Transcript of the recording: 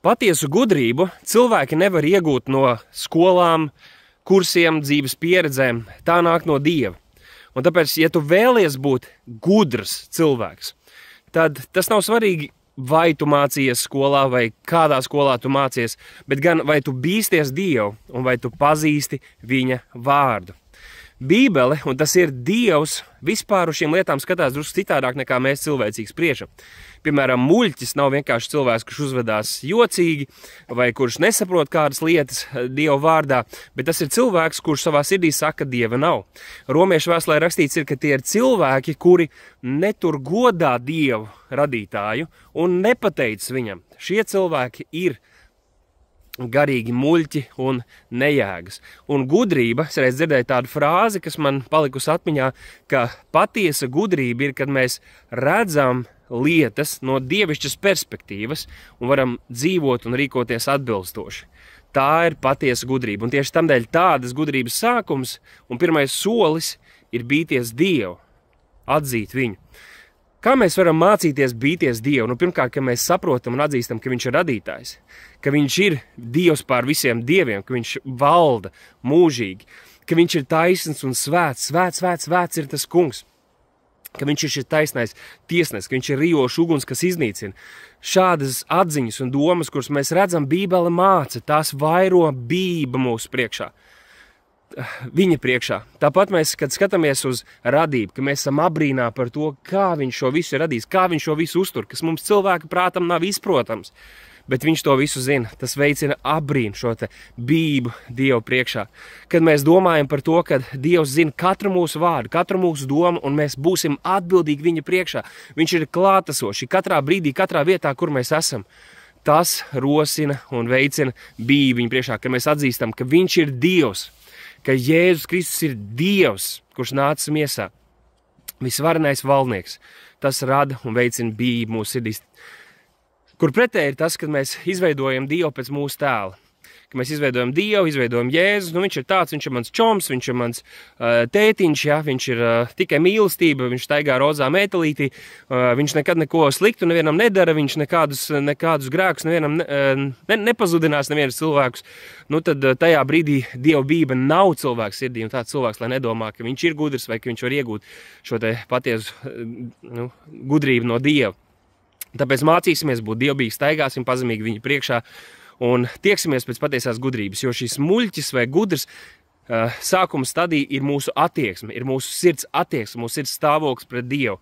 Patiesu gudrību cilvēki nevar iegūt no skolām, kursiem, dzīves pieredzēm. Tā nāk no Dieva. Un tāpēc, ja tu vēlies būt gudrs cilvēks, tad tas nav svarīgi, vai tu mācījies skolā, vai kādā skolā tu mācies, bet gan vai tu bīsties Dievu un vai tu pazīsti viņa vārdu. Bībele, un tas ir Dievs, vispār uz šīm lietām skatās drusku citādāk nekā mēs cilvēcīgi spriežam. Piemēram, muļķis nav vienkārši cilvēks, kurš uzvedās jocīgi vai kurš nesaprot kādas lietas Dieva vārdā, bet tas ir cilvēks, kurš savā sirdī saka, Dieva nav. Romiešu vēstulē rakstīts ir, ka tie ir cilvēki, kuri netur godā Dievu radītāju un nepateic viņam. Šie cilvēki ir garīgi muļķi un nejēgas. Un gudrība, es reiz dzirdēju tādu frāzi, kas man palikusi atmiņā, ka patiesa gudrība ir, kad mēs redzam lietas no dievišķas perspektīvas un varam dzīvot un rīkoties atbilstoši. Tā ir patiesa gudrība. Un tieši tamdēļ tādas gudrības sākums un pirmais solis ir bīties Dievu, atzīt viņu. Kā mēs varam mācīties bīties Dievu? Nu, pirmkārt, ka mēs saprotam un atzīstam, ka viņš ir radītājs, ka viņš ir Dievs pār visiem dieviem, ka viņš valda mūžīgi, ka viņš ir taisns un svēts, svēts ir tas kungs, ka viņš ir šis taisnais tiesnesis, ka viņš ir rijošs uguns, kas iznīcina. Šādas atziņas un domas, kuras mēs redzam, Bībele māca, tās vairo bība mūsu priekšā. Viņa priekšā. Tāpat mēs, kad skatāmies uz radību, ka mēs esam abrīnā par to, kā viņš šo visu ir radījis, kā viņš šo visu uztur, kas mums cilvēka prātam nav izprotams, bet viņš to visu zina. Tas veicina abrīnu šo te bību Dievu priekšā. Kad mēs domājam par to, ka Dievs zina katru mūsu vārdu, katru mūsu domu, un mēs būsim atbildīgi viņa priekšā. Viņš ir klātesoši katrā brīdī, katrā vietā, kur mēs esam. Tas rosina un veicina bību viņa priekšā, kad mēs atzīstam, ka viņš ir Dievs, ka Jēzus Kristus ir Dievs, kurš nāca miesā, visvarenais valdnieks. Tas rada un veicina bību mūsu sirdīs. Kur pretēji ir tas, kad mēs izveidojam Dievu pēc mūsu tēla. Ka mēs izveidojam Dievu, izveidojam Jēzus, nu viņš ir tāds, viņš ir mans čoms, viņš ir mans tētiņš, ja, viņš ir tikai mīlestība, viņš staigā rozā metālītī, viņš nekad neko sliktu nevienam nedara, viņš nekādus grēkus nevienam nepazudinās nevienas cilvēkus. Nu tad tajā brīdī Dieva bība nav cilvēks sirdī, un tāds cilvēks, lai nedomā, ka viņš ir gudrs vai ka viņš var iegūt šo te patiesu gudrību no Dieva. Tāpēc mācīsimies būt dievbīgi, staigāsim pazemīgi viņa priekšā un tieksimies pēc patiesās gudrības, jo šis muļķis vai gudrs sākuma stadija ir mūsu attieksme, ir mūsu sirds attieksme, mūsu sirds stāvoklis pret Dievu.